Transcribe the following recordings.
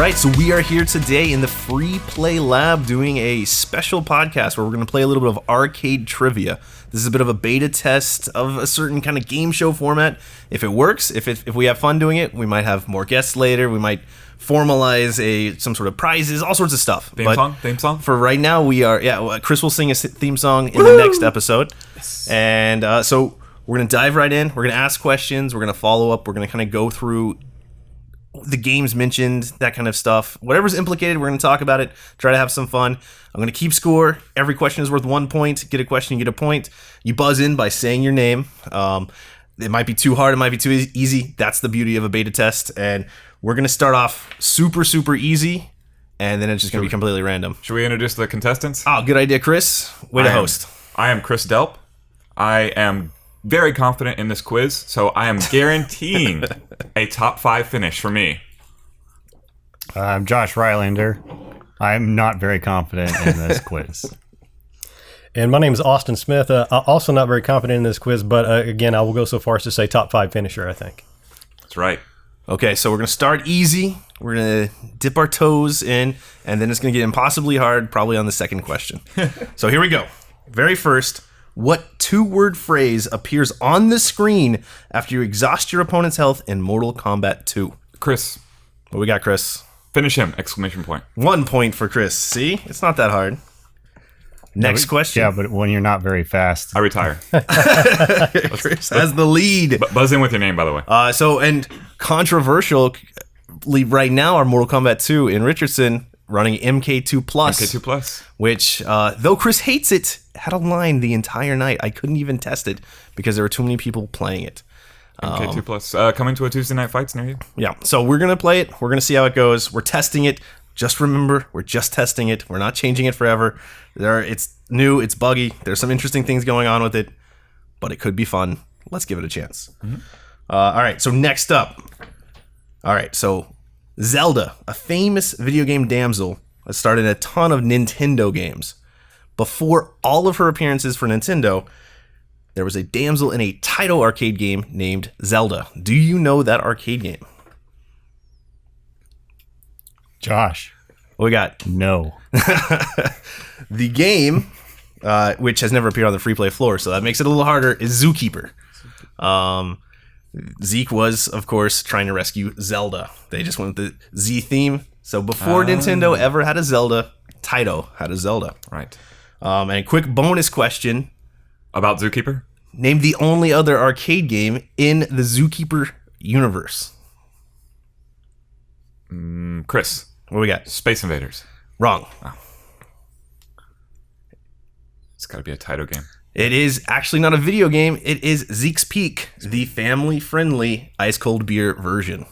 right, so we are here today in the Free Play Lab doing a special podcast where we're going to play a little bit of arcade trivia. This is a bit of a beta test of a certain kind of game show format. If it works, if we have fun doing it, we might have more guests later. We might formalize some sort of prizes, all sorts of stuff. Theme song. For right now, we are. Chris will sing a theme song in the next episode, yes. And so we're going to dive right in. We're going to ask questions. We're going to follow up. We're going to kind of go through the games mentioned, that kind of stuff. Whatever's implicated, we're going to talk about it, try to have some fun. I'm going to keep score. Every question is worth 1 point. Get a question, you get a point. You buzz in by saying your name. It might be too hard, it might be too easy. That's the beauty of a beta test. And we're going to start off super, super easy, and then it's just going to be completely random. Should we introduce the contestants? Oh, good idea, Chris. Way to host. I am Chris Delp. I am very confident in this quiz, so I am guaranteeing a top 5 finish for me. I'm Josh Rylander. I'm not very confident in this quiz. And my name is Austin Smith. Also not very confident in this quiz, but again, I will go so far as to say top 5 finisher, I think. That's right. Okay, so we're going to start easy. We're going to dip our toes in, and then it's going to get impossibly hard, probably on the second question. So here we go. Very first, what 2-word phrase appears on the screen after you exhaust your opponent's health in Mortal Kombat 2? Chris. What we got, Chris? Finish him! Exclamation point. 1 point for Chris. See? It's not that hard. Next question. Yeah, but when you're not very fast. I retire. Chris has the lead. Buzz in with your name, by the way. And controversial right now are Mortal Kombat 2 in Richardson running MK2+. MK2+. Which, though Chris hates it, had a line the entire night. I couldn't even test it because there were too many people playing it. MK2+. Coming to a Tuesday Night Fights near you. Yeah, so we're going to play it. We're going to see how it goes. We're testing it. Just remember, we're just testing it. We're not changing it forever. It's new. It's buggy. There's some interesting things going on with it, but it could be fun. Let's give it a chance. Mm-hmm. All right, so next up. All right, so Zelda, a famous video game damsel, has starred in a ton of Nintendo games. Before all of her appearances for Nintendo, there was a damsel in a Taito arcade game named Zelda. Do you know that arcade game? Josh. What we got? No. The game, which has never appeared on the free play floor, so that makes it a little harder, is Zookeeper. Zeke was, of course, trying to rescue Zelda. They just went with the Z theme. So before Nintendo ever had a Zelda, Taito had a Zelda. Right. And a quick bonus question. About Zookeeper? Name the only other arcade game in the Zookeeper universe. Chris. What do we got? Space Invaders. Wrong. Oh. It's got to be a Taito game. It is actually not a video game. It is Zeke's Peak, the family-friendly ice-cold beer version.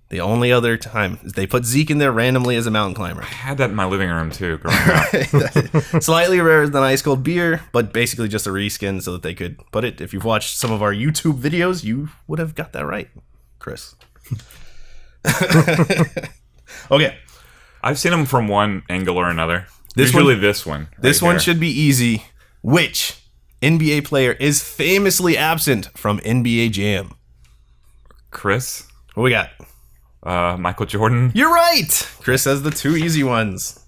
The only other time they put Zeke in there randomly as a mountain climber. I had that in my living room, too, growing up. Slightly rarer than ice-cold beer, but basically just a reskin so that they could put it. If you've watched some of our YouTube videos, you would have got that right, Chris. Okay. I've seen them from one angle or another. This one. This one should be easy. Which NBA player is famously absent from NBA Jam? Chris. What we got? Michael Jordan. You're right. Chris has the 2 easy ones.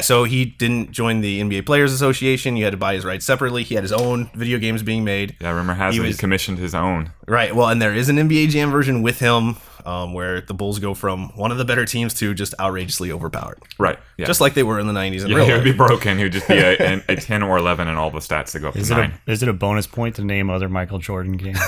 So he didn't join the NBA Players Association. You had to buy his rights separately. He had his own video games being made. Yeah, rumor has it he commissioned his own. Right. Well, and there is an NBA Jam version with him where the Bulls go from one of the better teams to just outrageously overpowered. Right. Yeah. Just like they were in the 90s. He would be broken. He would just be a 10 or 11 in all the stats to go up to 9. Is it a bonus point to name other Michael Jordan games?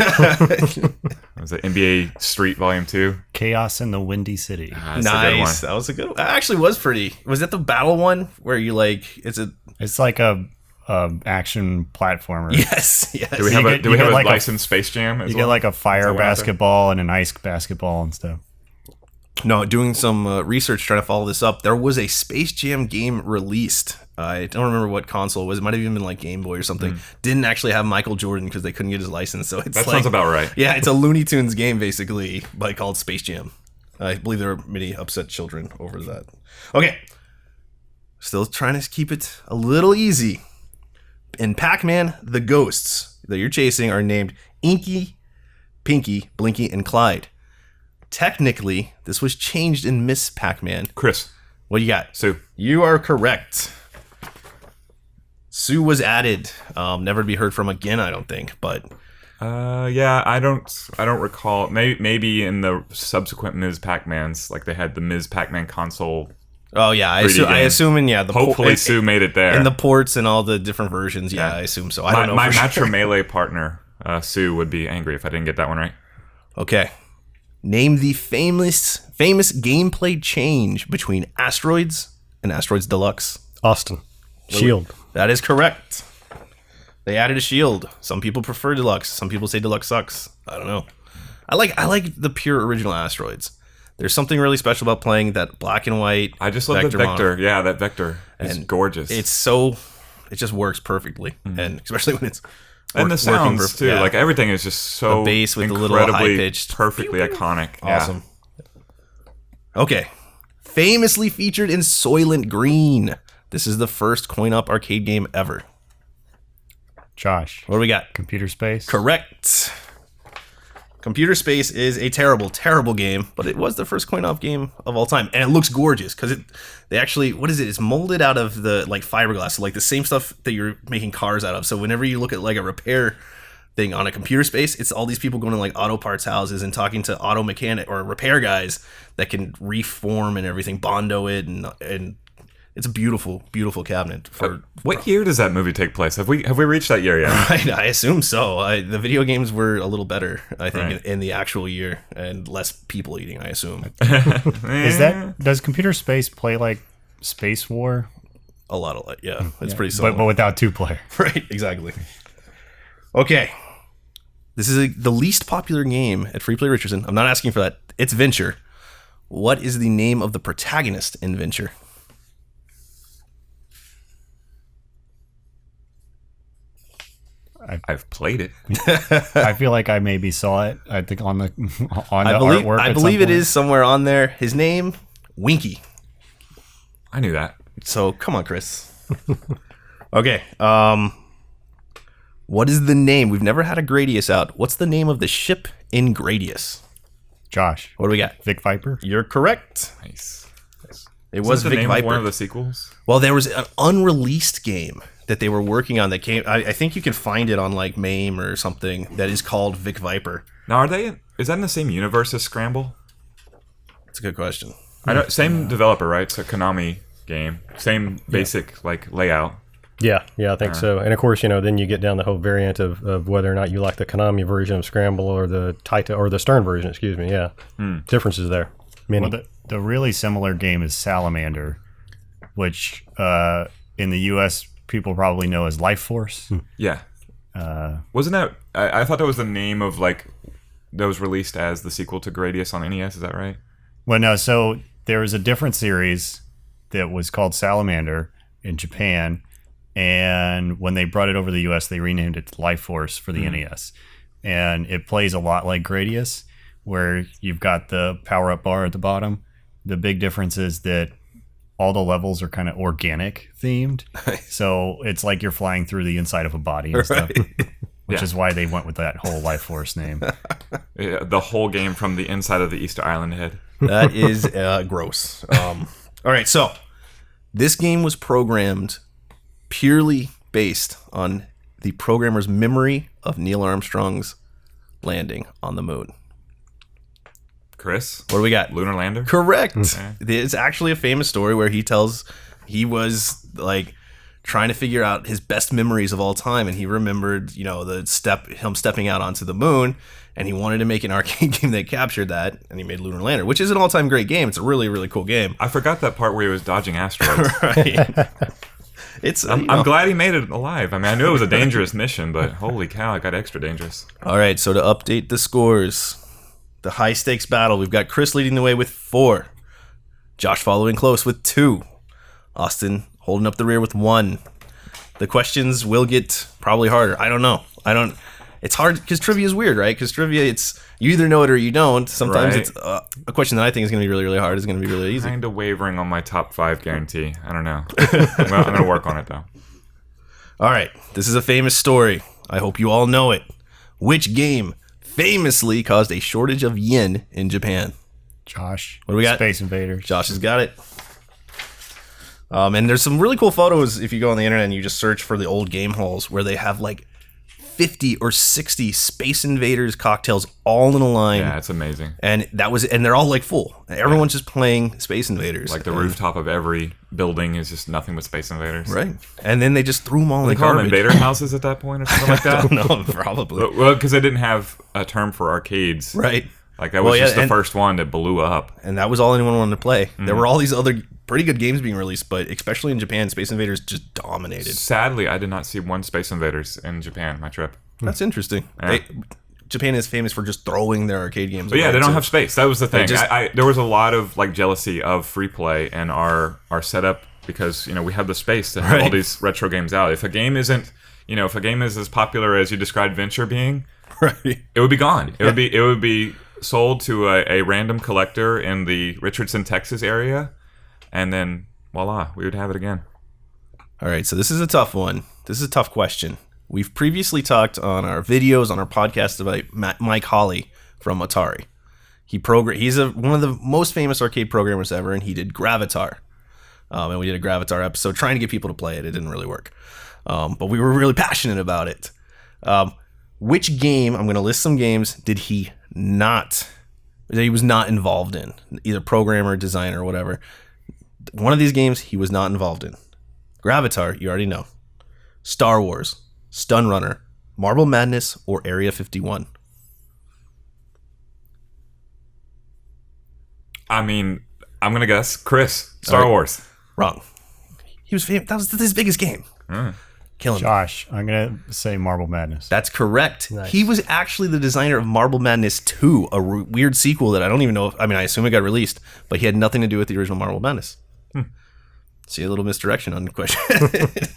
Was it NBA Street Volume 2? Chaos in the Windy City. Nice. That was a good one. That actually was pretty. Was that the battle one where you It's like a action platformer. Yes. Do we have a licensed Space Jam? You get like a fire basketball and an ice basketball and stuff. No, doing some research trying to follow this up. There was a Space Jam game released. I don't remember what console it was. It might have even been like Game Boy or something. Didn't actually have Michael Jordan because they couldn't get his license. So it's sounds about right. Yeah, it's a Looney Tunes game basically, but called Space Jam. I believe there were many upset children over that. Okay. Still trying to keep it a little easy. In Pac-Man, the ghosts that you're chasing are named Inky, Pinky, Blinky, and Clyde. technically, this was changed in Miss Pac-Man. Chris. What do you got? Sue. You are correct. Sue was added. Never to be heard from again, I don't think. But Yeah, I don't recall. Maybe in the subsequent Ms. Pac-Mans, like they had the Ms. Pac-Man console. oh yeah, I 3D game. assume in the Hopefully Sue made it there. in the ports and all the different versions. Yeah, I assume so. I don't know. My for sure. Metro Melee partner, Sue, would be angry if I didn't get that one right. Okay. Name the famous gameplay change between Asteroids and Asteroids Deluxe. Austin. Shield. That is correct. They added a shield. Some people prefer Deluxe. Some people say Deluxe sucks. I don't know. I like the pure original Asteroids. There's something really special about playing that black and white. I just love the vector. Yeah, that vector is gorgeous. It just works perfectly, and especially when it's and the sounds working too. yeah. Like everything is just so The bass with the little incredibly, high-pitched perfectly iconic. Awesome. Okay. Famously featured in Soylent Green. This is the first coin-op arcade game ever. Josh. What do we got? Computer Space. Correct. Computer Space is a terrible, terrible game, but it was the first coin-op game of all time, and it looks gorgeous because they actually, what is it? It's molded out of the fiberglass, so like the same stuff that you're making cars out of. So whenever you look at like a repair thing on a Computer Space, it's all these people going to like auto parts houses and talking to auto mechanic or repair guys that can reform and everything, bondo it, and it's a beautiful, beautiful cabinet. What year does that movie take place? Have we reached that year yet? I assume so. The video games were a little better, I think, in the actual year, and less people eating, I assume. Does Computer Space play like Space War? A lot, yeah. It's pretty similar. But without 2-player. Right, exactly. Okay. This is the least popular game at Free Play Richardson. I'm not asking for that. It's Venture. What is the name of the protagonist in Venture? I've played it. I feel like I maybe saw it. I think on the artwork. I believe it is somewhere on there. His name, Winky. I knew that. So come on, Chris. Okay. What is the name? We've never had a Gradius out. What's the name of the ship in Gradius? Josh. What do we got? Vic Viper. You're correct. Nice. It was the Vic name Viper. of one of the sequels. Well, there was an unreleased game that they were working on that came. I think you can find it on like MAME or something that is called Vic Viper. Now, is that in the same universe as Scramble? That's a good question. Same developer, right? It's a Konami game. Same basic like layout. Yeah, I think so. And of course, then you get down the whole variant of whether or not you like the Konami version of Scramble or the Taito or the Stern version. Excuse me. Yeah, differences there. Many. Well, the really similar game is Salamander, which in the U.S. people probably know as Life Force. Yeah. Wasn't that? I thought that was the name of like that was released as the sequel to Gradius on NES. Is that right? Well, no. So there was a different series that was called Salamander in Japan, and when they brought it over to the U.S., they renamed it Life Force for the NES, and it plays a lot like Gradius, where you've got the power-up bar at the bottom. The big difference is that all the levels are kind of organic themed, so it's like you're flying through the inside of a body and stuff, which is why they went with that whole Life Force name. Yeah, the whole game from the inside of the Easter Island head. That is gross. All right, so this game was programmed purely based on the programmer's memory of Neil Armstrong's landing on the moon. Chris, What do we got? Lunar Lander. Correct. It's actually a famous story where he tells he was like trying to figure out his best memories of all time, and he remembered, him stepping out onto the moon, and he wanted to make an arcade game that captured that, and he made Lunar Lander, which is an all-time great game. It's a really, really cool game. I forgot that part where he was dodging asteroids. Right. I'm glad he made it alive. I mean, I knew it was a dangerous mission, but holy cow, it got extra dangerous. All right, so to update the scores, the high-stakes battle, we've got Chris leading the way with 4, Josh following close with 2, Austin holding up the rear with 1. The questions will get probably harder. I don't know. It's hard because trivia is weird, right? Because trivia, it's you either know it or you don't. Sometimes it's a question that I think is going to be really, really hard is going to be really easy. Kind of wavering on my top 5 guarantee. I don't know. I'm going to work on it, though. All right. This is a famous story. I hope you all know it. Which game famously caused a shortage of yen in Japan? Josh. What do we got? Space Invaders. Josh has got it. And there's some really cool photos if you go on the internet and you just search for the old game halls where they have like 50 or 60 Space Invaders cocktails all in a line. Yeah, it's amazing. And they're all like full. Everyone's just playing Space Invaders. Like the rooftop of every building is just nothing but Space Invaders. Right. And then they just threw them all in They the call them garbage. invader houses at that point or something like that. No, probably. Well, because they didn't have a term for arcades. Right. Like that was Well, yeah, just the and- first one that blew up. And that was all anyone wanted to play. There were all these other pretty good games being released, but especially in Japan, Space Invaders just dominated. Sadly, I did not see one Space Invaders in Japan my trip. That's interesting. Yeah. Japan is famous for just throwing their arcade games But yeah, away, they don't too. have space. That was the thing. just- There was a lot of like jealousy of free play and our setup because we have the space to have all Right. these retro games out. If a game isn't, if a game is as popular as you described Venture being, Right. it would be gone. It would be sold to a random collector in the Richardson, Texas area, and then voila, we would have it again. All right, so this is a tough one. This is a tough question. We've previously talked on our videos, on our podcast about Mike Hawley from Atari. He's one of the most famous arcade programmers ever, and he did Gravatar. And we did a Gravatar episode trying to get people to play it. It didn't really work. But we were really passionate about it. Which game, I'm going to list some games, that he was not involved in? Either programmer, designer, or whatever. One of these games he was not involved in. Gravatar, you already know. Star Wars, Stun Runner, Marble Madness, or Area 51. I mean, I'm gonna guess Chris. Star All right. Wars. Wrong. He was famous. That was his biggest game. Killing me. Josh, I'm going to say Marble Madness. That's correct. Nice. He was actually the designer of Marble Madness 2, a weird sequel that I don't even know if, I assume it got released, but he had nothing to do with the original Marble Madness. See a little misdirection on the question.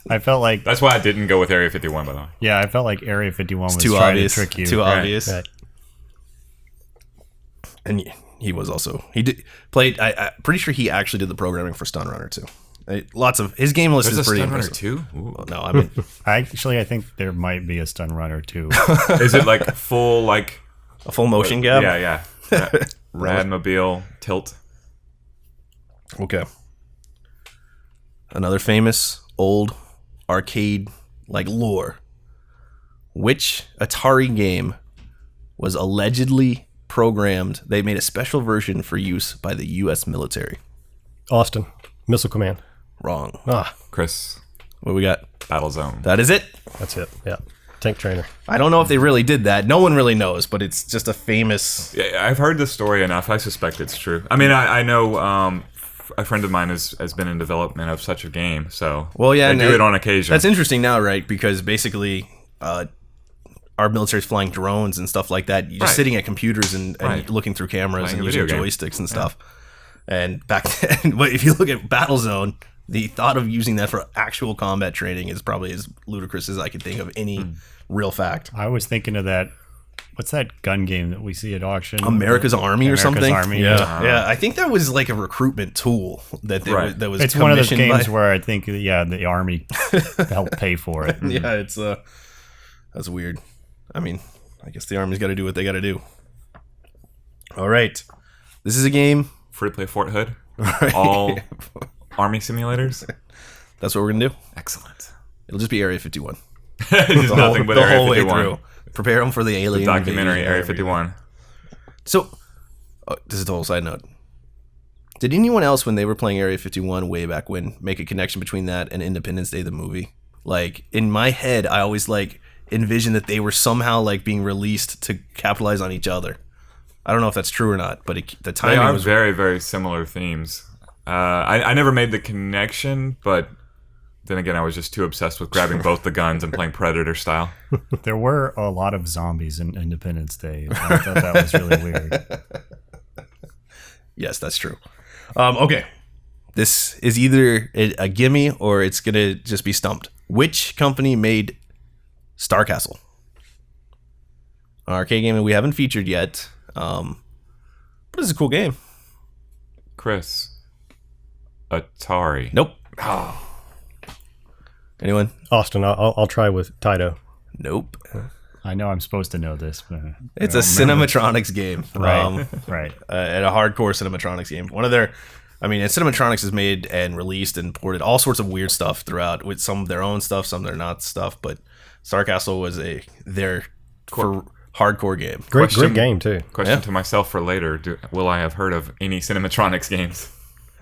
I felt like, That's why I didn't go with Area 51, by the way. yeah, I felt like Area 51 was Too trying obvious. to trick you. Too obvious. Right. And he was also, he did played, I'm pretty sure he actually did the programming for Stun Runner too. Lots of, his game list There's a is pretty Stun Runner impressive. too. Ooh. Well, no, I mean, I think there might be a Stun Runner too. Is it like full like? a full motion gap? Yeah. Radmobile tilt. Okay. Another famous old arcade like lore. Which Atari game was allegedly programmed? They made a special version for use by the U.S. military. Austin, Missile Command. Wrong. Chris, What we got? Battlezone. That is it. That's it. Yeah. Tank Trainer. I don't know if they really did that. No one really knows, but it's just a famous. Yeah, I've heard this story enough. I suspect it's true. I mean, I know a friend of mine has been in development of such a game, so Well, yeah, they and do it on occasion. That's interesting now, right? Because basically, our military's flying drones and stuff like that. You're just Right. sitting at computers and Right. looking through cameras Playing and a using video game. joysticks and stuff. And back then, but if you look at Battlezone, the thought of using that for actual combat training is probably as ludicrous as I could think of any real fact. I was thinking of that. What's that gun game that we see at auction? America's Army or America's something. Army, yeah, yeah. I think that was like a recruitment tool that Right. that was. It's one of those commissioned games by- where I think, the Army helped pay for it. Yeah, it's that's weird. I mean, I guess the Army's got to do what they got to do. All right, this is a game. Free to play Fort Hood. All army simulators. That's what we're gonna do. Excellent. It'll just be Area 51. It's nothing but the Area whole 51. way through. Prepare them for the alien Documentary invasion. Area 51. So, this is a total side note. Did anyone else, when they were playing Area 51 way back when, make a connection between that and Independence Day, the movie? Like, in my head, I always, envisioned that they were somehow, being released to capitalize on each other. I don't know if that's true or not, but the They timing are was... very, very similar themes. I never made the connection, but then again, I was just too obsessed with grabbing both the guns and playing Predator style. There were a lot of zombies in Independence Day. I thought that was really weird. Yes, that's true. Okay. This is either a gimme or it's going to just be stumped. Which company made Star Castle? An arcade game that we haven't featured yet. But it's a cool game. Chris. Atari. Nope. Anyone? Austin, I'll try with Taito. Nope. I know I'm supposed to know this, but It's a Cinematronics game. right. And a hardcore Cinematronics game. One of their, and Cinematronics has made and released and ported all sorts of weird stuff throughout, with some of their own stuff, some their not stuff. But Star Castle was their for hardcore game. Great game too. Question to myself for later: will I have heard of any Cinematronics games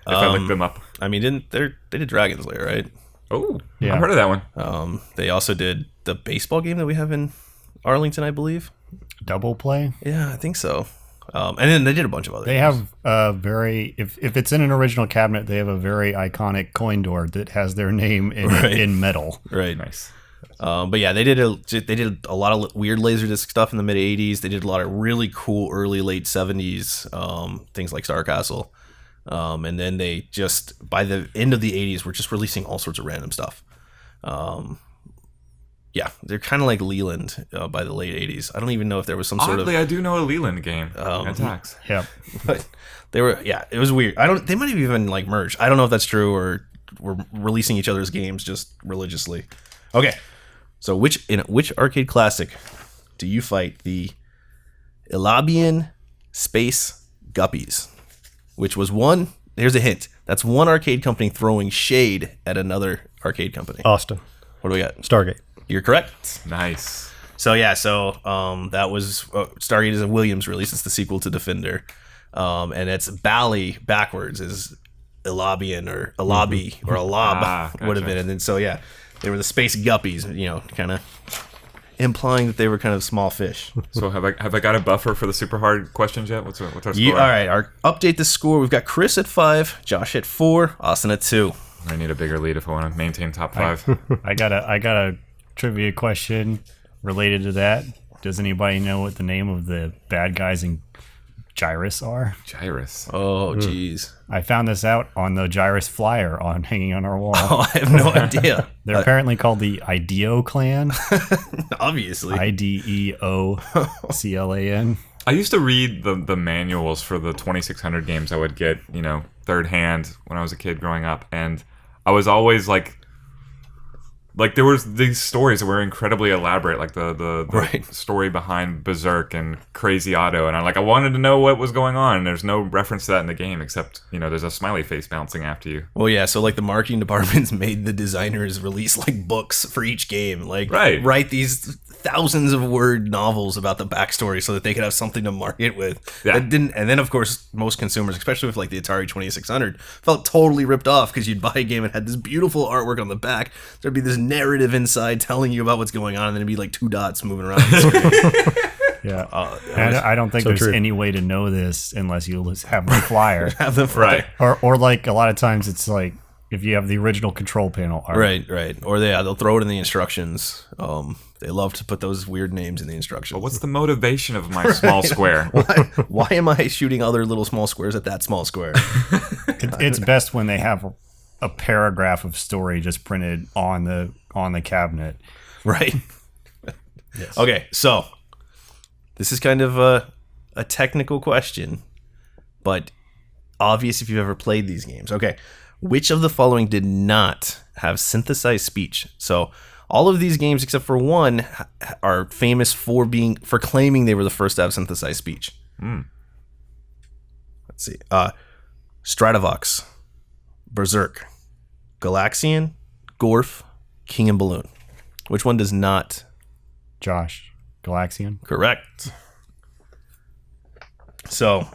if I look them up? They did Dragon's Lair, right? Oh, Yeah. I've heard of that one. They also did the baseball game that we have in Arlington, I believe. Double play. Yeah, I think so. And then they did a bunch of other. They have a very if it's in an original cabinet, they have a very iconic coin door that has their name in metal. Right. Nice. But yeah, they did a lot of weird Laserdisc stuff in the mid '80s. They did a lot of really cool early late '70s things like Star Castle. And then they just, by the end of the 80s, were just releasing all sorts of random stuff. Yeah, they're kind of like Leland by the late 80s. I don't even know if there was some sort of... Oddly, I do know a Leland game. Attacks. Yeah. But they were, it was weird. They might have even like merged. I don't know if that's true or were releasing each other's games just religiously. Okay, so which arcade classic do you fight the Elabian Space Guppies? Which was one, here's a hint, that's one arcade company throwing shade at another arcade company. Austin. What do we got? Stargate. You're correct. Nice. So that was Stargate is a Williams release. It's the sequel to Defender. And it's Bally backwards is Elabian or Elabi or Elab would have been. And then they were the Space Guppies, kind of implying that they were kind of small fish. So have I got a buffer for the super hard questions yet? What's our score? All right, update the score. We've got Chris at 5, Josh at 4, Austin at 2. I need a bigger lead if I want to maintain top 5. I got a trivia question related to that. Does anybody know what the name of the bad guys in Gyrus are? Gyrus. Oh, jeez. I found this out on the Gyrus flyer hanging on our wall. Oh, I have no idea. They're apparently called the Ideo Clan. Obviously. IDEOCLAN. I used to read the manuals for the 2600 games I would get, third hand when I was a kid growing up, and I was always like there was these stories that were incredibly elaborate, like the right. story behind Berserk and Crazy Otto, and I wanted to know what was going on. And there's no reference to that in the game except there's a smiley face bouncing after you. Well, yeah, so the marketing departments made the designers release books for each game, right. write these thousands of word novels about the backstory so that they could have something to market with. Yeah. And then of course most consumers, especially with the Atari 2600, felt totally ripped off because you'd buy a game and had this beautiful artwork on the back. There'd be this narrative inside telling you about what's going on, and then it'd be 2 dots moving around the screen. Yeah, I don't think there's any way to know this unless you have the flyer. Have the flyer. Right. Or a lot of times it's if you have the original control panel art. Right. Or they'll throw it in the instructions. They love to put those weird names in the instructions. But what's the motivation of my small square? Why am I shooting other little small squares at that small square? It's best when they have a paragraph of story just printed on the cabinet. Right. Yes. Okay, so this is kind of a technical question, but obvious if you've ever played these games. Okay, which of the following did not have synthesized speech? So all of these games, except for one, are famous for claiming they were the first to have synthesized speech. Let's see. Stratovox, Berserk, Galaxian, Gorf, King and Balloon. Which one does not? Josh, Galaxian. Correct. So,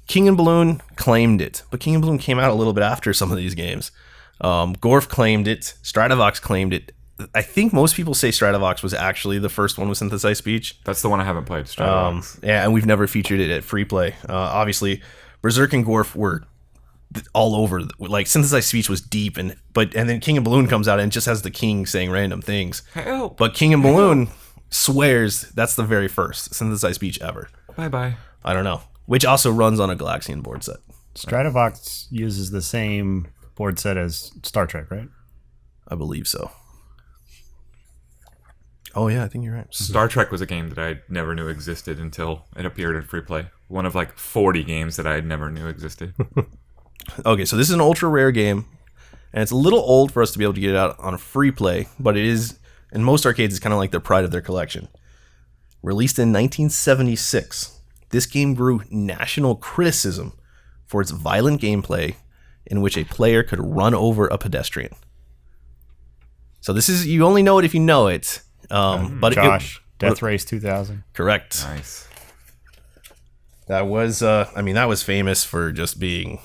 King and Balloon claimed it, but King and Balloon came out a little bit after some of these games. Gorf claimed it. Stratovox claimed it. I think most people say Stratovox was actually the first one with synthesized speech. That's the one I haven't played, Stratovox. Yeah, and we've never featured it at Free Play. Obviously, Berserk and Gorf were all over. Synthesized speech was deep, and then King and Balloon comes out and just has the king saying random things. Help. But King and Balloon swears that's the very first synthesized speech ever. Bye-bye. I don't know. Which also runs on a Galaxian board set. Stratovox uses the same board set as Star Trek, right? I believe so. Oh yeah, I think you're right. Star Trek was a game that I never knew existed until it appeared in Free Play. One of 40 games that I never knew existed. Okay, so this is an ultra rare game, and it's a little old for us to be able to get it out on a Free Play, but it is, in most arcades, it's kind of like the pride of their collection. Released in 1976, this game grew national criticism for its violent gameplay in which a player could run over a pedestrian. So this is, you only know it if you know it. But Josh, Death Race 2000. Correct. Nice. That was, that was famous for just being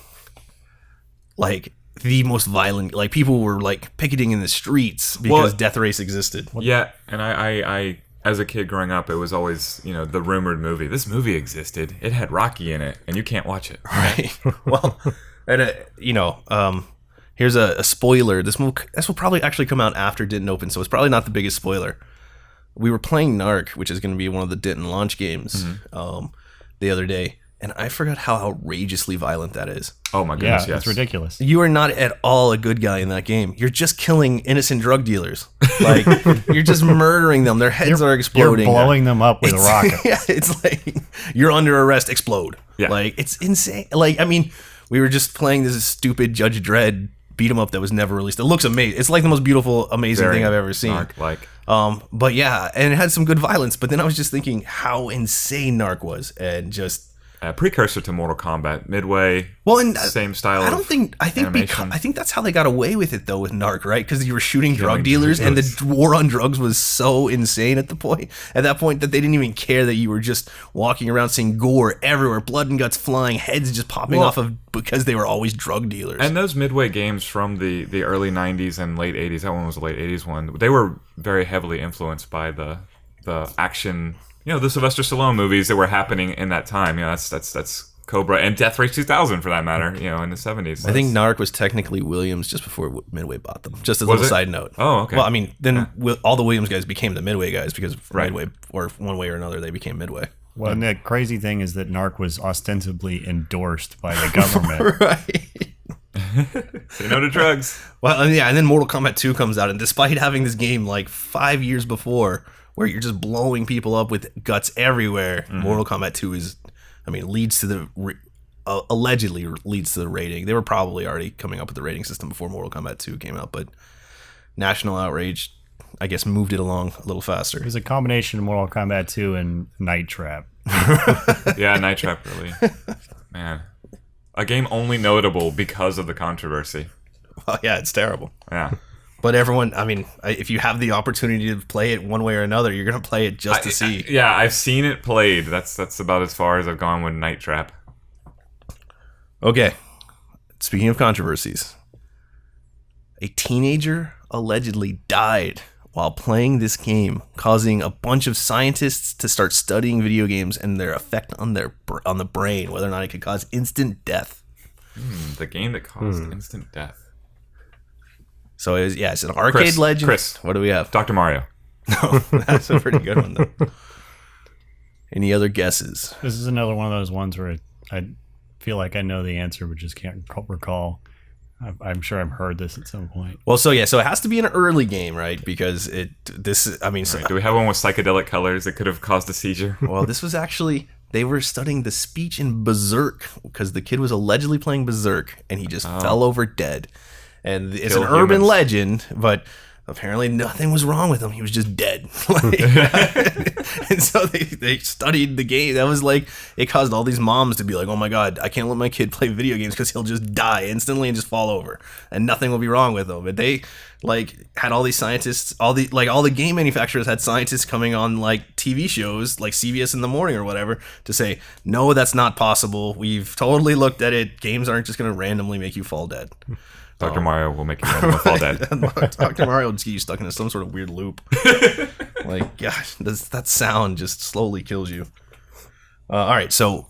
like the most violent. Like people were like picketing in the streets because Death Race existed. Yeah, and I as a kid growing up, it was always, the rumored movie. This movie existed. It had Rocky in it, and you can't watch it. Right. Well, and here's a spoiler. This will probably actually come out after Didn't Open, so it's probably not the biggest spoiler. We were playing Narc, which is going to be one of the Didn't launch games, the other day, and I forgot how outrageously violent that is. Oh my goodness, Yeah, yes. it's ridiculous. You are not at all a good guy in that game. You're just killing innocent drug dealers. Like, you're just murdering them. Their heads are exploding. You're blowing them up with a rocket. Yeah, it's like, you're under arrest, explode. Yeah. Like, it's insane. Like, I mean, we were just playing this stupid Judge Dredd beat 'em up that was never released. It looks amazing. It's like the most beautiful, amazing thing I've ever seen. Narc-like. But yeah, and it had some good violence. But then I was just thinking how insane Narc was, and just Precursor to Mortal Kombat, Midway. well, and same style. I think animation. I think that's how they got away with it though with Narc, right? Because you were shooting drug dealers, and the war on drugs was so insane at that point that they didn't even care that you were just walking around seeing gore everywhere, blood and guts flying, heads just popping off of because they were always drug dealers. And those Midway games from the early 90s and late 80s, that one was the late 80s one, they were very heavily influenced by the action, the Sylvester Stallone movies that were happening in that time. That's Cobra and Death Race 2000 for that matter, in the 70s. I think Narc was technically Williams just before Midway bought them. Just as a little side note. Oh, okay. Well, I mean, then all the Williams guys became the Midway guys because Midway, or one way or another, they became Midway. Well, and the crazy thing is that Narc was ostensibly endorsed by the government. Right. Say no to drugs. Well, and then Mortal Kombat 2 comes out, and despite having this game like 5 years before, where you're just blowing people up with guts everywhere, Mortal Kombat 2 leads to the allegedly leads to the rating. They were probably already coming up with the rating system before Mortal Kombat 2 came out, but national outrage, I guess, moved it along a little faster. It was a combination of Mortal Kombat 2 and Night Trap. Yeah, Night Trap, really. Man. A game only notable because of the controversy. Well, yeah, it's terrible. Yeah. But everyone, if you have the opportunity to play it one way or another, you're going to play it just to see. Yeah, I've seen it played. That's about as far as I've gone with Night Trap. Okay. Speaking of controversies, a teenager allegedly died while playing this game, causing a bunch of scientists to start studying video games and their effect on the brain, whether or not it could cause instant death. The game that caused instant death. So it's an arcade legend. Chris, what do we have? Dr. Mario. No, that's a pretty good one though. Any other guesses? This is another one of those ones where I feel like I know the answer, but just can't recall. I'm sure I've heard this at some point. Well, so it has to be an early game, right? Because Right. Do we have one with psychedelic colors that could have caused a seizure? Well, this was actually, they were studying the speech in Berserk because the kid was allegedly playing Berserk and he just fell over dead. And it's Kill an urban humans. legend, but apparently nothing was wrong with him. He was just dead. And so they studied the game. That was like, it caused all these moms to be like, oh my God, I can't let my kid play video games because he'll just die instantly and just fall over and nothing will be wrong with him. But they had all these scientists, all the game manufacturers had scientists coming on TV shows like CBS in the morning or whatever to say, no, that's not possible. We've totally looked at it. Games aren't just going to randomly make you fall dead. Dr. Mario will make you fall dead. Dr. Mario will just get you stuck into some sort of weird loop. Gosh, that sound just slowly kills you. All right, so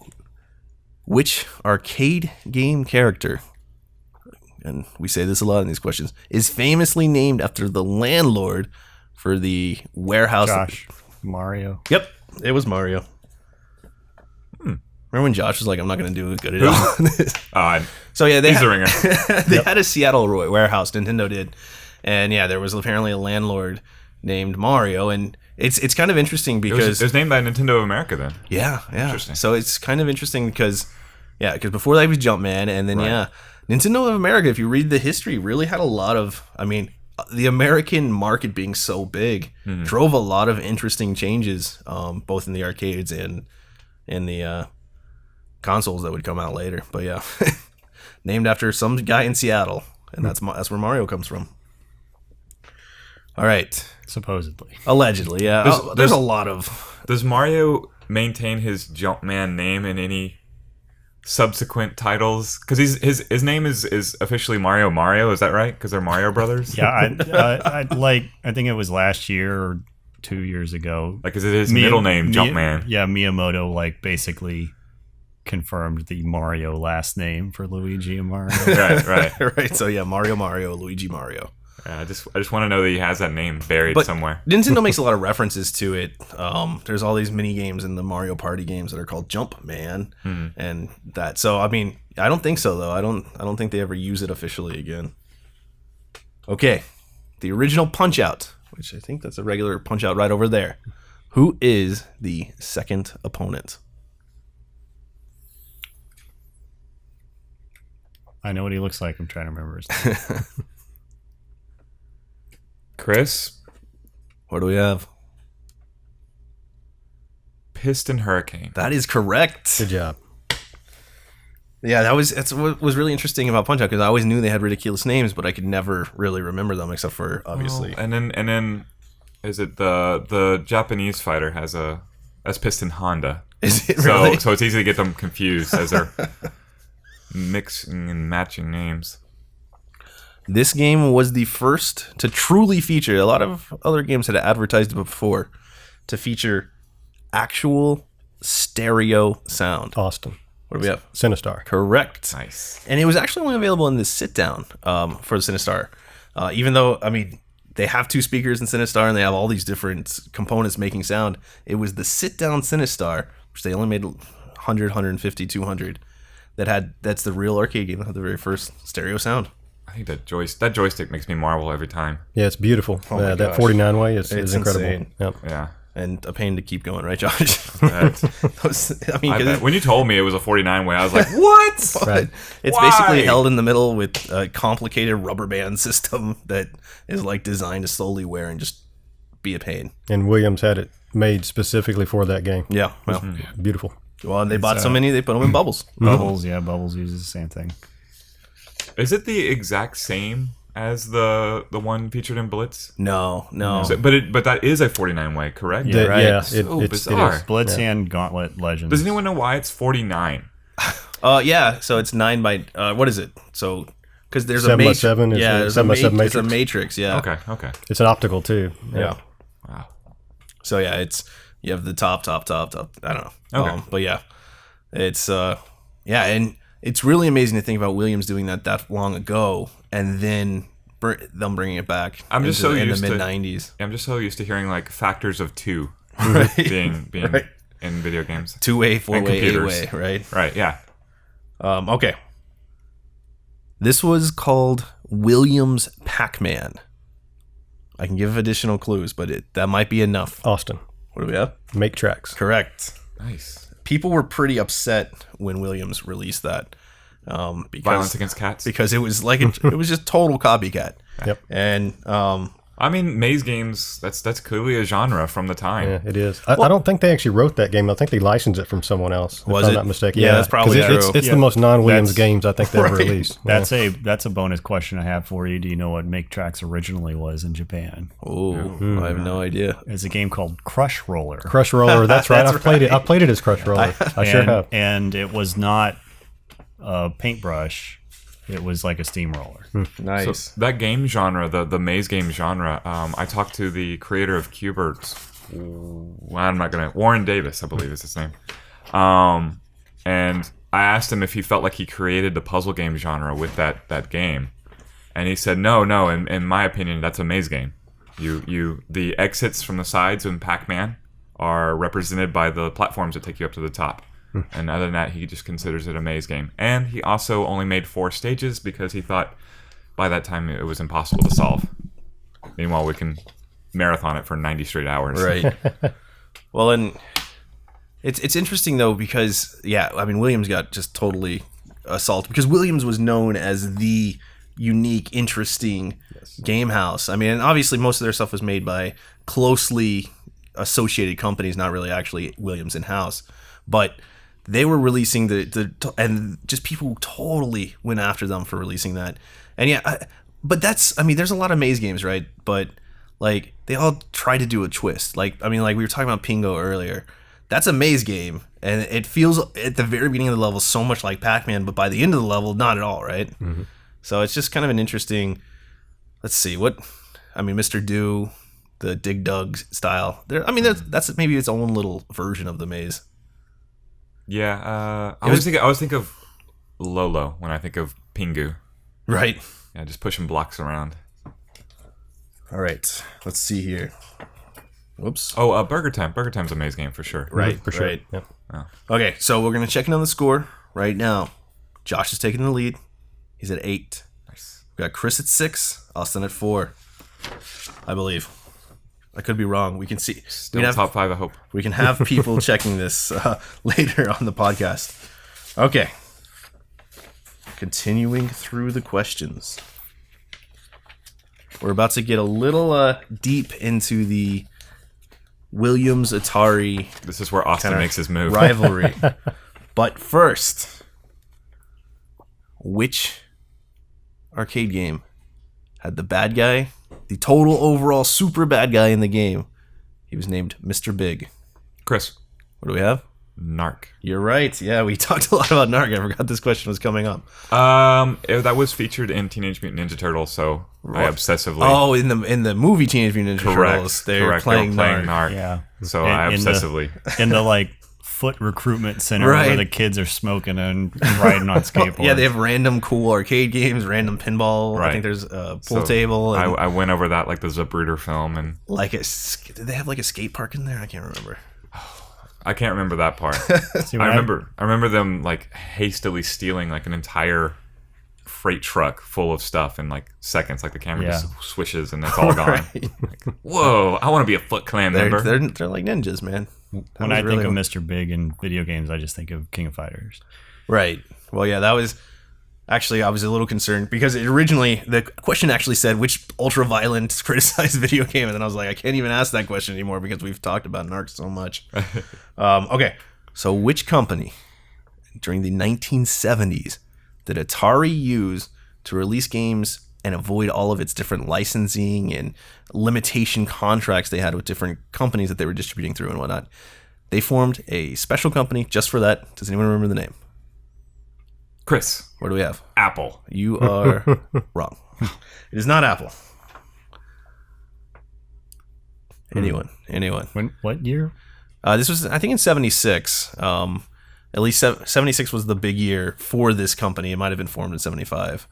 which arcade game character, and we say this a lot in these questions, is famously named after the landlord for the warehouse? Josh, Mario. Yep, it was Mario. Remember when Josh was like, I'm not going to do good at all? So yeah, he's the ringer. They had a Seattle warehouse, Nintendo did. And yeah, there was apparently a landlord named Mario, and it's kind of interesting because it was named by Nintendo of America then. Yeah. Interesting. So it's kind of interesting because before that was Jumpman, and then Nintendo of America, if you read the history, really had a lot of, the American market being so big drove a lot of interesting changes, both in the arcades and in the consoles that would come out later. But yeah, named after some guy in Seattle, and that's where Mario comes from. All right, Supposedly. allegedly, yeah. There's a lot of. Does Mario maintain his Jumpman name in any subsequent titles? Because his name is officially Mario. Is that right? Because they're Mario brothers. Yeah, I think it was last year or 2 years ago. Like, is it his middle name, Jumpman? Yeah, Miyamoto confirmed the Mario last name for Luigi and Mario. Right. Right. So yeah, Mario, Luigi Mario. Yeah, I just want to know that he has that name buried somewhere. Nintendo makes a lot of references to it. There's all these mini games in the Mario Party games that are called Jumpman, and that. So I mean, I don't think so though. I don't think they ever use it officially again. Okay, the original Punch Out, which I think that's a regular Punch Out right over there. Who is the second opponent? I know what he looks like. I'm trying to remember his name. Chris, What do we have? Piston Hurricane. That is correct. Good job. Yeah, that's what was really interesting about Punch Out, because I always knew they had ridiculous names, but I could never really remember them except for obviously. And then is it the Japanese fighter that's Piston Honda. Is it really? So it's easy to get them confused as they're mixing and matching names. This game was the first to truly feature. A lot of other games had advertised it before, to feature actual stereo sound. Austin. What do we have? Sinistar. Correct. Nice. And it was actually only available in the sit down for the Sinistar. Even though, I mean, they have two speakers in Sinistar and they have all these different components making sound. It was the sit down Sinistar, which they only made 100, 150, 200, that's the real arcade game that had the very first stereo sound. I think that joystick makes me marvel every time. Yeah, it's beautiful. my That gosh. 49 way is It's incredible. insane. Yep. Yeah. And a pain to keep going, right, Josh? I bet. When you told me it was a 49 way, I was like, what? Right. It's Why? basically held in the middle with a complicated rubber band system that is like designed to slowly wear and just be a pain. And Williams had it made specifically for that game. Yeah. Well, Beautiful. and they bought so many, they put them in bubbles. Bubbles, yeah, Bubbles uses the same thing. is it the exact same as the one featured in Blitz? No. But that is a 49 way, correct? Yeah, right. yeah, So it bizarre. is. Blitz and Gauntlet Legends. Does anyone know why it's 49? Yeah. So it's 9 by what is it? So because there's a 7 by matrix. 7 is Yeah, the there's 7 by 7 It's a matrix. matrix. Yeah. Okay. It's an optical too. Yeah. Wow. So yeah, you have the top. I don't know. Okay. But yeah, it's and it's really amazing to think about Williams doing that long ago, and then them bringing it back. I'm just so in used the to- mid '90s. I'm just so used to hearing like factors of 2 Right. being Right. in video games. 2-way, 4-way, computers. 8-way, right? Right, yeah. Okay. This was called Williams Pac-Man. I can give additional clues, but that might be enough. Austin. What do we have? Make tracks. Correct. Nice. People were pretty upset when Williams released that. Because Violence against cats. because it was like it was just total copycat. Yep. And I mean, maze games, that's clearly a genre from the time. Yeah, it is. I don't think they actually wrote that game. I think they licensed it from someone else. Was if I'm it? not mistaken. Yeah, that's probably 'cause true. It's the most non-Williams That's- games I think they ever right. released. That's a bonus question I have for you. Do you know what Make Tracks originally was in Japan? I have no idea. It's a game called Crush Roller. Crush Roller. That's right. I've played it. I played it as Crush Roller. I sure have. And it was not a paintbrush. It was like a steamroller. Nice. So that game genre, the maze game genre, I talked to the creator of Q*bert. Warren Davis, I believe is his name. And I asked him if he felt like he created the puzzle game genre with that game. And he said, no, in my opinion, that's a maze game. The exits from the sides in Pac-Man are represented by the platforms that take you up to the top. And other than that, he just considers it a maze game. And he also only made 4 stages because he thought by that time it was impossible to solve. Meanwhile, we can marathon it for 90 straight hours. Right. Well, and it's interesting though because Williams got just totally assaulted because Williams was known as the unique, interesting game house. I mean, and obviously most of their stuff was made by closely associated companies, not really actually Williams in-house. But they were releasing and just people totally went after them for releasing that. And yeah, but there's a lot of maze games, right? But like they all try to do a twist. Like, I mean, like we were talking about Pingo earlier. That's a maze game, and it feels at the very beginning of the level so much like Pac-Man, but by the end of the level, not at all, right? Mm-hmm. So it's just kind of an interesting. Let's see Mr. Do, the Dig Dug style. That's maybe its own little version of the maze. Yeah, I always think of Lolo when I think of Pingu. Right. Yeah, just pushing blocks around. All right, let's see here. Whoops. Oh, Burger Time. Burger Time's a maze game for sure. Right, for sure. Right. Yep. Oh. Okay, so we're going to check in on the score right now. Josh is taking the lead. He's at 8. Nice. We got Chris at 6, Austin at 4, I believe. I could be wrong. We can see. Still top 5, I hope. We can have people checking this later on the podcast. Okay. Continuing through the questions. We're about to get a little deep into the Williams Atari. This is where Austin makes his move. Rivalry. But first, which arcade game had the bad guy, the total overall super bad guy in the game? He was named Mr. Big. Chris. What do we have? Narc. You're right. Yeah, we talked a lot about Narc. I forgot this question was coming up. That was featured in Teenage Mutant Ninja Turtles, so I obsessively. Oh, in the movie Teenage Mutant Ninja Turtles, they're playing Narc. Yeah. So I obsessively in the like foot recruitment center where the kids are smoking and riding on skateboards. Yeah, they have random cool arcade games, random pinball. Right. I think there's a pool table. And I went over that like the Zapruder film and did they have like a skate park in there? I can't remember. I can't remember that part. I remember them like hastily stealing like an entire freight truck full of stuff in like seconds. Like the camera just swishes and it's all gone. Right. Like, whoa! I want to be a Foot Clan member. They're like ninjas, man. When I think of Mr. Big in video games, I just think of King of Fighters. Right. Well, yeah, that was. Actually, I was a little concerned because originally the question actually said which ultra-violent criticized video game, and then I was like, I can't even ask that question anymore because we've talked about Narc so much. Okay, so which company during the 1970s did Atari use to release games and avoid all of its different licensing and limitation contracts they had with different companies that they were distributing through and whatnot? They formed a special company just for that. Does anyone remember the name? Chris. What do we have? Apple. You are wrong. It is not Apple. Anyone? What year? This was, I think, in 76. At least 76 was the big year for this company. It might have been formed in 75.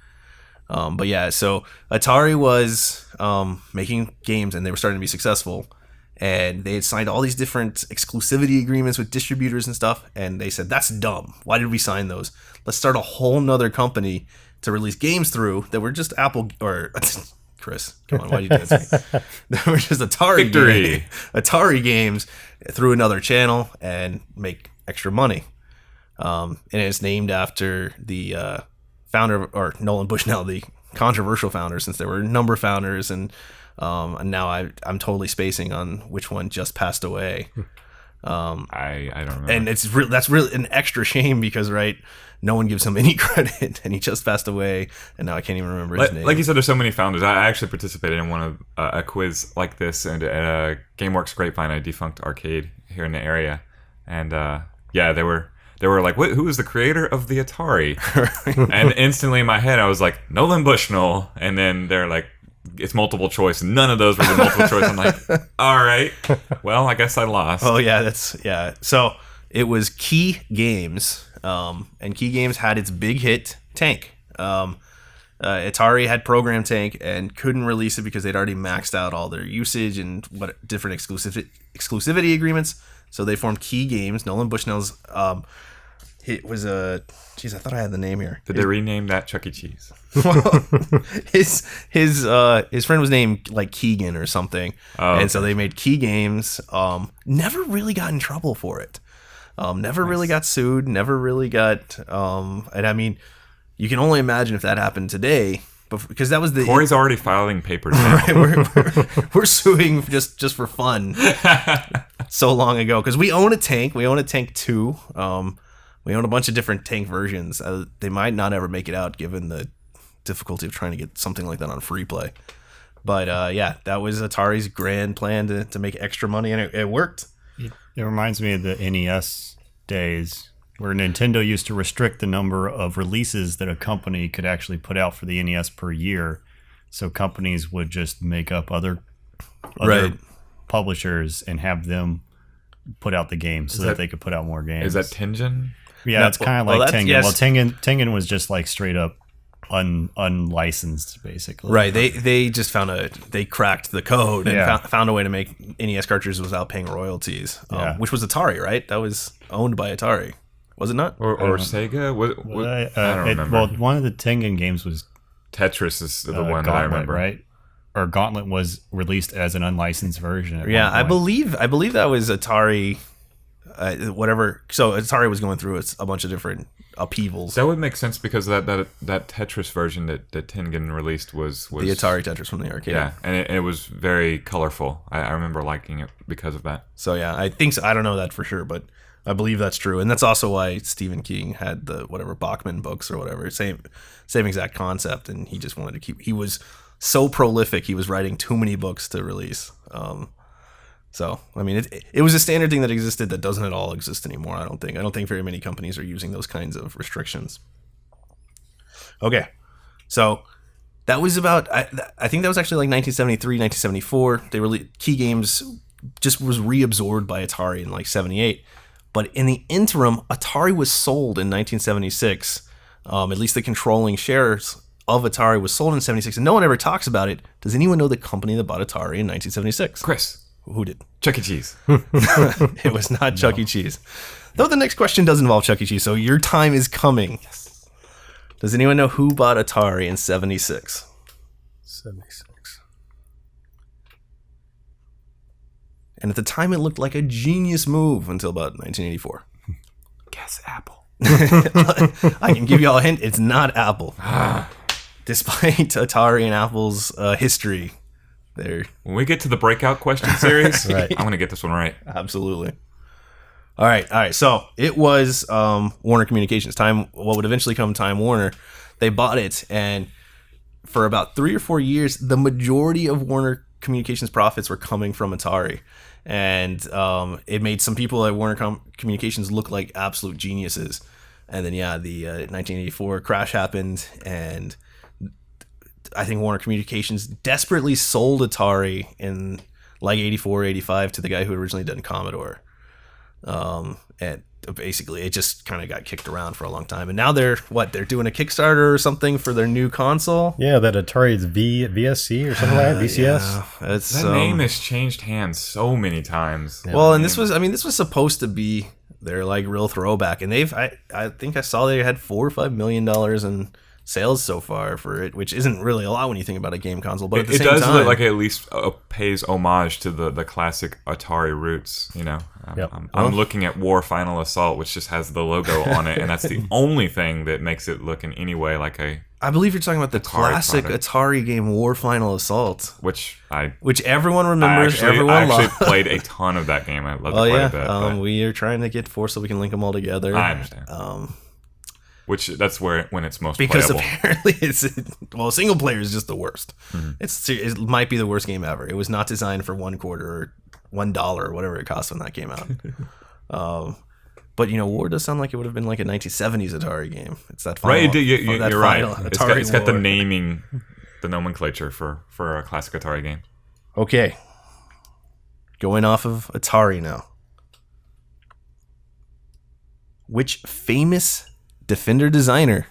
But yeah, so Atari was making games and they were starting to be successful. And they had signed all these different exclusivity agreements with distributors and stuff. And they said, that's dumb. Why did we sign those? Let's start a whole nother company to release games through that were just Apple or Chris. Come on, why did you do that? That were just Atari games through another channel and make extra money. And it's named after the founder, or Nolan Bushnell, the controversial founder, since there were a number of founders and now I'm totally spacing on which one just passed away. I don't remember. And that's really an extra shame because no one gives him any credit, and he just passed away, and now I can't even remember his name. Like you said, there's so many founders. I actually participated in one of a quiz like this and at GameWorks Grapevine, a defunct arcade here in the area, and they were like, who is the creator of the Atari? And instantly in my head I was like, Nolan Bushnell, and then they're like, it's multiple choice. None of those were the multiple choice. I'm like, all right, well, I guess I lost. Oh yeah, So it was Key Games, and Key Games had its big hit Tank. Atari had Program Tank and couldn't release it because they'd already maxed out all their usage and what different exclusivity agreements. So they formed Key Games. Nolan Bushnell's. It was a. Jeez, I thought I had the name here. Did they rename that Chuck E. Cheese? His friend was named like Keegan or something, and so they made Key Games. Never really got in trouble for it. Never really got sued. Never really got. And I mean, you can only imagine if that happened today. because that was the Corey's already filing papers now. right, we're suing just for fun so long ago because we own a tank. We own a tank 2. We own a bunch of different tank versions. They might not ever make it out given the difficulty of trying to get something like that on free play. But yeah, that was Atari's grand plan to make extra money, and it worked. It reminds me of the NES days where Nintendo used to restrict the number of releases that a company could actually put out for the NES per year. So companies would just make up other Right. publishers and have them put out the game so that they could put out more games. Is that Tengen? Yeah, No, it's kind of well, like that's- Tengen. yes. Well, Tengen was just like straight up unlicensed, basically. Right. They just they cracked the code and Yeah. found a way to make NES cartridges without paying royalties, Yeah. which was Atari, right? That was owned by Atari, was it not? Or Sega? I don't remember. Well, one of the Tengen games was Tetris is the one that I Gauntlet, remember. right? Or Gauntlet was released as an unlicensed version. At Yeah, one I point. believe that was Atari. Whatever. So Atari was going through a bunch of different upheavals. That would make sense because that Tetris version that Tengen released was The Atari Tetris from the arcade. Yeah, and it was very colorful. I remember liking it because of that. So yeah, I think so. I don't know that for sure, but I believe that's true, and that's also why Stephen King had the whatever Bachman books or whatever, same exact concept, and he just wanted to keep. He was so prolific, he was writing too many books to release. So I mean, it was a standard thing that existed that doesn't at all exist anymore. I don't think very many companies are using those kinds of restrictions. Okay, so that was about. I think that was actually like 1973, 1974. They really Key Games just was reabsorbed by Atari in like 78. But in the interim, Atari was sold in 1976. At least the controlling shares of Atari was sold in 76, and no one ever talks about it. Does anyone know the company that bought Atari in 1976? Chris, Who did? Chuck E. Cheese. It was not Chuck E. Cheese. Though the next question does involve Chuck E. Cheese, so your time is coming. Yes. Does anyone know who bought Atari in 76? 76. And at the time, it looked like a genius move until about 1984. Guess Apple. I can give you all a hint. It's not Apple. Despite Atari and Apple's history, they're When we get to the breakout question series, Right. I'm going to get this one right. absolutely. All right. So it was Warner Communications. What would eventually come Time Warner. They bought it, and for about 3 or 4 years, the majority of Warner Communications profits were coming from Atari. And it made some people at Warner Communications look like absolute geniuses. And then, yeah, the 1984 crash happened, and I think Warner Communications desperately sold Atari in like 84, 85 to the guy who had originally done Commodore. And basically, it just kind of got kicked around for a long time. And now they're doing a Kickstarter or something for their new console? Yeah, that Atari's VSC or something like that, VCS. Yeah, it's, That name has changed hands so many times. well, and this was supposed to be their like real throwback, and I think I saw they had $4 or $5 million in sales so far for it, which isn't really a lot when you think about a game console. But at the It same does time, look like it at least pays homage to the classic Atari roots. You know, Yep. I'm looking at War Final Assault, which just has the logo on it, and that's the only thing that makes it look in any way like a. I believe you're talking about the Atari classic product. Atari game War Final Assault, Which everyone I remembers, actually, everyone I actually loves. played a ton of that game. I loved Oh it quite yeah, a bit. but we are trying to get 4 so we can link them all together. I understand. Which that's when it's most Because playable. apparently single player is just the worst. Mm-hmm. It might be the worst game ever. It was not designed for $1 or $1 or whatever it cost when that came out. But War does sound like it would have been like a 1970s Atari game. It's that final, Right, you're right. Atari It's got the War. naming, the nomenclature for a classic Atari game. Okay, going off of Atari now. Which famous Defender designer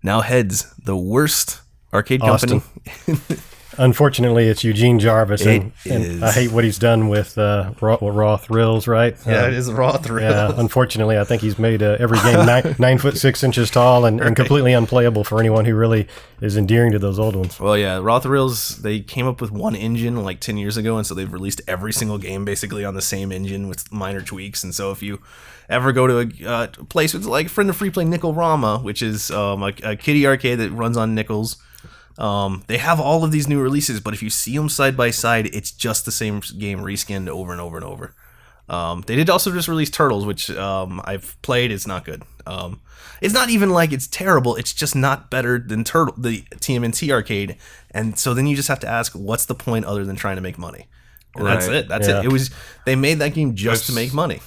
now heads the worst arcade Austin. company? Unfortunately, it's Eugene Jarvis, and It is. I hate what he's done with Raw Thrills, right? Yeah, it is Raw Thrill. Yeah, unfortunately, I think he's made every game 9 foot 6 inches tall and completely unplayable for anyone who really is endearing to those old ones. Well, yeah, Raw Thrills, they came up with one engine like 10 years ago, and so they've released every single game basically on the same engine with minor tweaks. And so if you ever go to a place with like a friend of free play Nickel-Rama, which is a kiddie arcade that runs on nickels. They have all of these new releases, but if you see them side by side, it's just the same game reskinned over and over and over. They did also just release Turtles, which I've played. It's not good. It's not even like it's terrible. It's just not better than the TMNT arcade. And so then you just have to ask, what's the point other than trying to make money? And that's it. That's it. They made that game just to make money.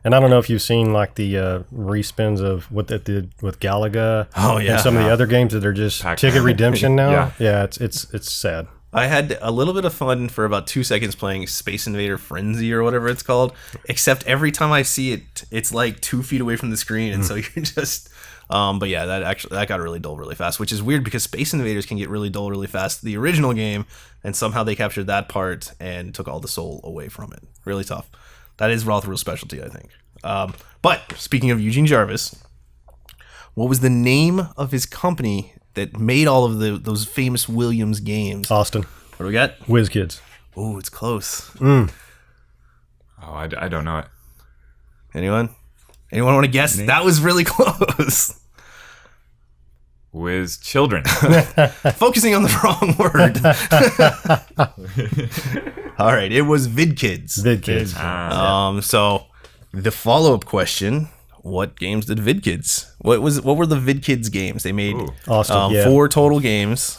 And I don't know if you've seen like the respins of what they did with Galaga. Oh yeah, and some of the other games that are just ticket redemption now. Yeah. It's sad. I had a little bit of fun for about 2 seconds playing Space Invader Frenzy or whatever it's called. Except every time I see it, it's like 2 feet away from the screen, and so you're just. But yeah, that got really dull really fast, which is weird because Space Invaders can get really dull really fast. The original game, and somehow they captured that part and took all the soul away from it. Really tough. That is Rothfuel's specialty, I think. But speaking of Eugene Jarvis, what was the name of his company that made all of those famous Williams games? Austin. What do we got? WizKids. Oh, it's close. Oh, I don't know it. Anyone want to guess? That was really close. Wiz Children. Focusing on the wrong word. All right, it was VidKids. VidKids. So the follow-up question: what games did VidKids? What were the VidKids games they made? Austin, 4 total games.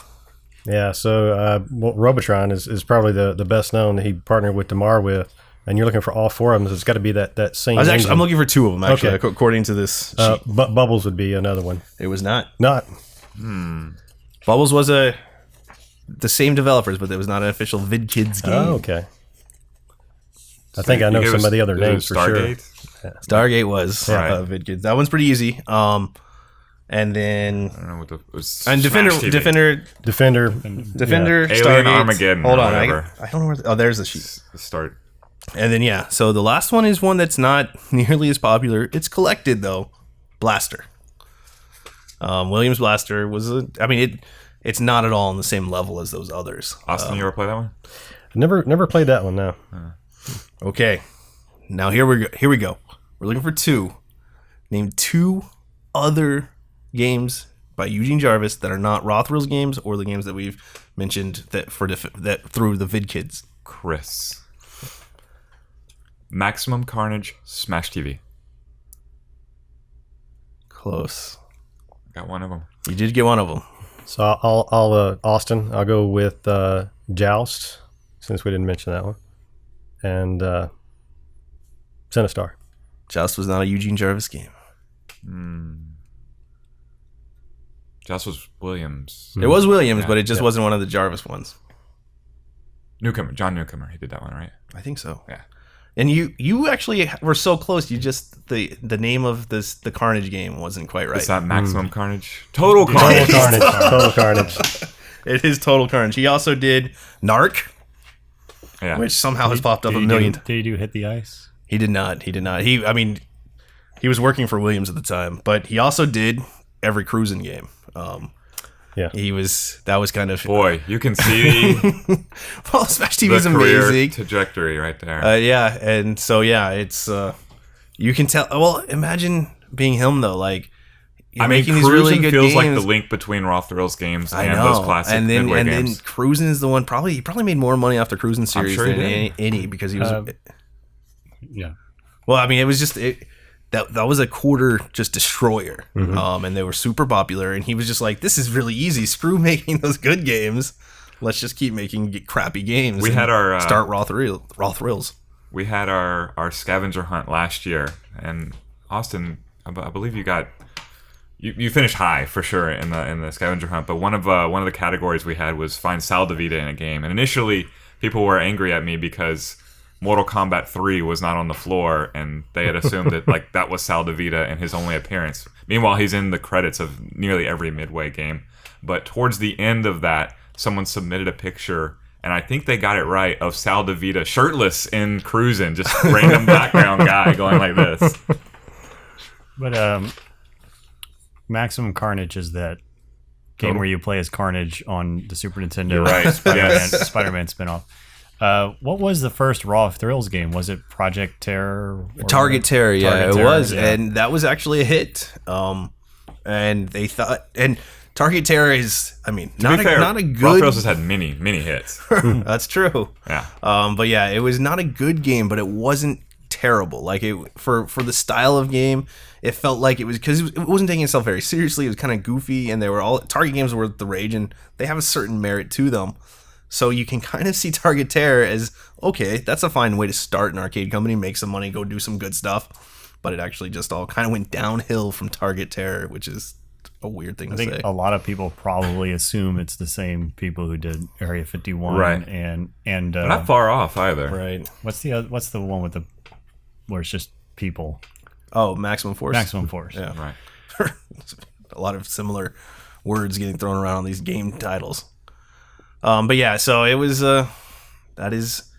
Yeah, so Robotron is probably the best known that he partnered with DeMar with, and you're looking for all 4 of them. So it's got to be that same. I'm looking for 2 of them actually, Okay. according to this sheet. Bubbles would be another one. It was not. Bubbles was the same developers, but it was not an official VidKids game. Oh, okay. I think I know some of the other names for sure. Stargate was Right. VidKids. That one's pretty easy. And then I don't know what the was and Defender, Smash TV. Defender, Alien Stargate, Armageddon. Hold on, whatever. I don't know where. There's the sheet. The start. And then so the last one is one that's not nearly as popular. It's collected though. Blaster. Williams Blaster was it's not at all on the same level as those others. Austin, you ever play that one? Never played that one. No. Okay, now here we go. We're looking for 2. Name 2 other games by Eugene Jarvis that are not Rothfuel's games or the games that we've mentioned that through the VidKids. Chris. Maximum Carnage, Smash TV. Close. Got one of them. You did get one of them. So I'll Austin. I'll go with Joust, since we didn't mention that one, and Sinistar. Joust was not a Eugene Jarvis game. Joust was Williams. It was Williams, Yeah. but it just wasn't one of the Jarvis ones. John Newcomer. He did that one, right? I think so. Yeah. And you actually were so close. You just the name of the Carnage game wasn't quite right. Is that Maximum Carnage? Total Carnage. Total Carnage. It is Total Carnage. He also did Narc, Yeah. which somehow has popped up a million. Did he do Hit the Ice? He did not. He was working for Williams at the time, but he also did every cruising game. Yeah. That was kind of Boy, you can see well, Smash TV the is career amazing. trajectory right there. Yeah, and so it's you can tell. Well, imagine being him though. Like you're making these really good feels games. like the link between Rothfuel's games I and know. those classic and then Midway games. Cruising is the one. He probably made more money off the Cruising series sure he than did. any because he was. Yeah. Well, I mean, it was just that was a quarter just destroyer, and they were super popular. And he was just like, "This is really easy. Screw making those good games. Let's just keep making crappy games." We and had our start Rothfuel's. we had our scavenger hunt last year, and Austin, I believe you got you finished high for sure in the scavenger hunt. But one of the categories we had was find Sal DeVita in a game, and initially people were angry at me because Mortal Kombat 3 was not on the floor, and they had assumed that that was Sal DeVita and his only appearance. Meanwhile, he's in the credits of nearly every Midway game. But towards the end of that, someone submitted a picture, and I think they got it right, of Sal DeVita shirtless in Cruisin', just random background guy going like this. But Maximum Carnage is that game where you play as Carnage on the Super Nintendo. You're right. Yes. Spider-Man spinoff. What was the first Raw Thrills game? Was it Project Terror? Target Terror, yeah, Target it Terror, was, yeah. and that was actually a hit. And they thought, and Target Terror is, I mean, not fair, a Roth good. Roses had many hits. That's true. Yeah. But yeah, it was not a good game, but it wasn't terrible. Like for the style of game, it felt like it was because it wasn't taking itself very seriously. It was kind of goofy, and they were all Target games were the rage, and they have a certain merit to them. So you can kind of see Target Terror as okay, that's a fine way to start an arcade company, make some money, go do some good stuff. But it actually just all kind of went downhill from Target Terror, which is a weird thing to say. A lot of people probably assume it's the same people who did Area 51, Right. and Not far off either. Right. what's the one with the where it's just people? Oh, Maximum Force. Maximum Force. Yeah. Right. A lot of similar words getting thrown around on these game titles. But yeah, so it was that is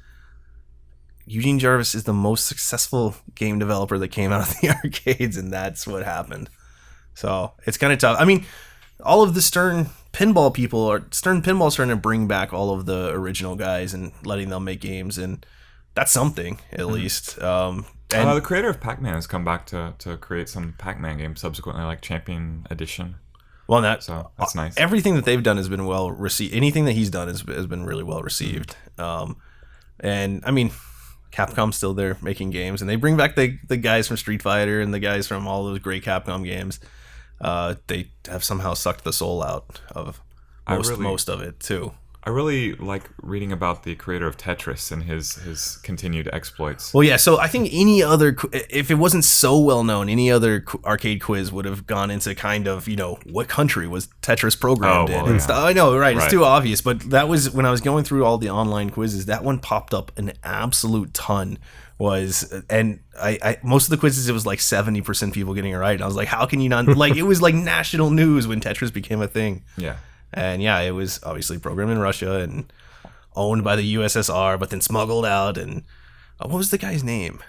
Eugene Jarvis is the most successful game developer that came out of the arcades, and that's what happened. So it's kind of tough. I mean, all of the Stern Pinball people are Stern Pinball starting to bring back all of the original guys and letting them make games, and that's something at least. And the creator of Pac-Man has come back to create some Pac-Man games subsequently, like Champion Edition. well, that's nice. Everything that they've done has been well received. Anything that he's done has been really well received. And I mean, Capcom's still there making games, and they bring back the guys from Street Fighter and the guys from all those great Capcom games. They have somehow sucked the soul out of most of it too. I really like reading about the creator of Tetris and his continued exploits. Well, yeah. So I think if it wasn't so well known, any other arcade quiz would have gone into kind of what country was Tetris programmed in and stuff. I know, right? It's too obvious, but that was when I was going through all the online quizzes. That one popped up an absolute ton. And I most of the quizzes it was like 70% people getting it right. And I was like, how can you not like it was like national news when Tetris became a thing. Yeah. And yeah, it was obviously programmed in Russia and owned by the USSR, but then smuggled out. And what was the guy's name?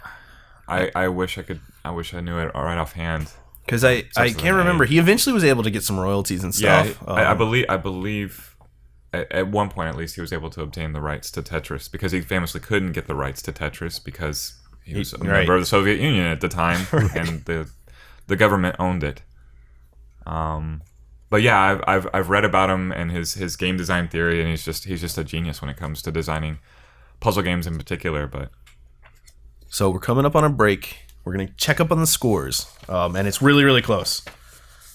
I wish I knew it right offhand. Because I can't remember. He eventually was able to get some royalties and stuff. Yeah, I believe at one point at least he was able to obtain the rights to Tetris because he famously couldn't get the rights to Tetris because he was a member of the Soviet Union at the time and the government owned it. But yeah, I've read about him and his game design theory, and he's just a genius when it comes to designing puzzle games in particular. But so we're coming up on a break. We're gonna check up on the scores, and it's really really close.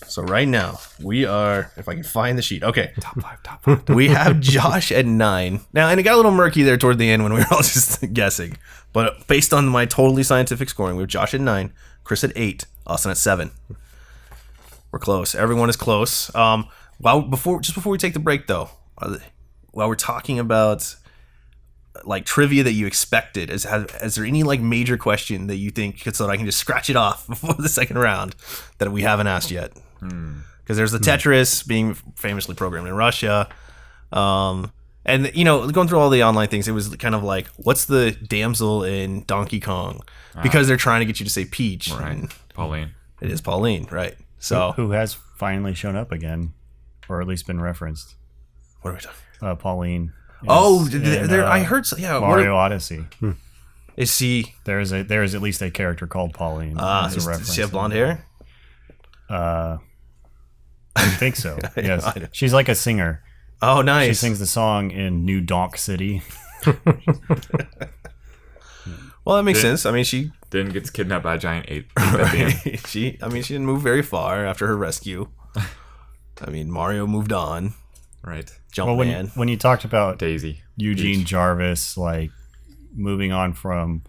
So right now we are, if I can find the sheet, okay. top five. We have Josh at 9 now, and it got a little murky there toward the end when we were all just guessing. But based on my totally scientific scoring, we have Josh at 9, Chris at 8, Austin at 7. We're close. Everyone is close. Before we take the break, though, while we're talking about like trivia that you expected, is there any like major question that you think so that I can just scratch it off before the second round that we haven't asked yet? Because there's the Tetris being famously programmed in Russia, and going through all the online things, it was kind of like, what's the damsel in Donkey Kong? Because they're trying to get you to say Peach. Right, Pauline. It is Pauline, right? So who has finally shown up again, or at least been referenced? What are we talking? Pauline. I heard. Mario Odyssey. Is she? There is at least a character called Pauline. Does she have blonde hair? I think so. Yes, she's like a singer. Oh, nice. She sings the song in New Donk City. Well, that makes sense. I mean, she then gets kidnapped by a giant ape at the end. she didn't move very far after her rescue. I mean, Mario moved on. Right. Jumpman. When you talked about Daisy. Eugene Peach. Jarvis, like moving on from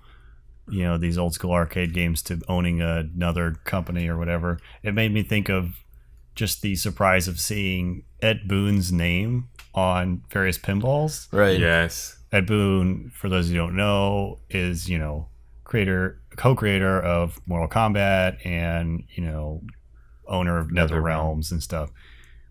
these old school arcade games to owning another company or whatever, it made me think of just the surprise of seeing Ed Boon's name on various pinballs. Right. Yes. Ed Boon, for those who don't know, is co-creator of Mortal Kombat and owner of NetherRealms and stuff.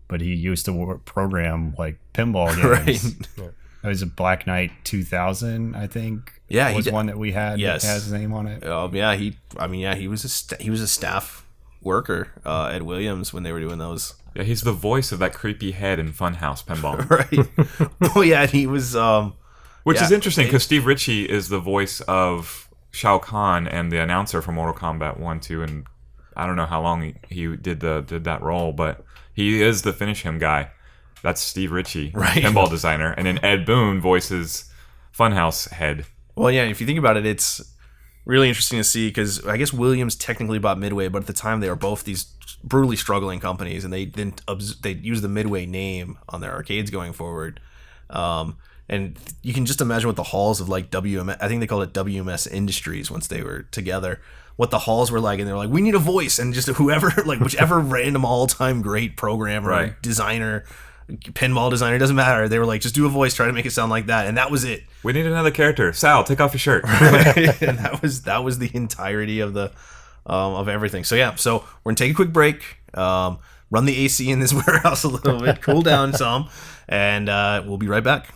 But he used to program like pinball games. Right. It was a Black Knight 2000, I think. Yeah, was one that we had. Yes, that has his name on it. Yeah, he was a staff worker at Williams when they were doing those. Yeah, he's the voice of that creepy head in Funhouse Pinball. Right. Oh yeah, he was. Which is interesting because Steve Ritchie is the voice of Shao Kahn and the announcer for Mortal Kombat 1, 2, and I don't know how long he did that role, but he is the Finish Him guy. That's Steve Ritchie, Right. pinball designer, and then Ed Boon voices Funhouse head. Well, yeah, if you think about it, it's really interesting to see because I guess Williams technically bought Midway, but at the time they were both these brutally struggling companies, and they used the Midway name on their arcades going forward. And you can just imagine what the halls of like WMS, I think they called it WMS Industries once they were together, what the halls were like, and they were like, we need a voice, and just whoever, like whichever random all-time great programmer, Right. designer, pinball designer, doesn't matter. They were like, just do a voice, try to make it sound like that, and that was it. We need another character. Sal, take off your shirt. And that was the entirety of the of everything. So yeah, so we're gonna take a quick break, run the AC in this warehouse a little bit, cool down some, and we'll be right back.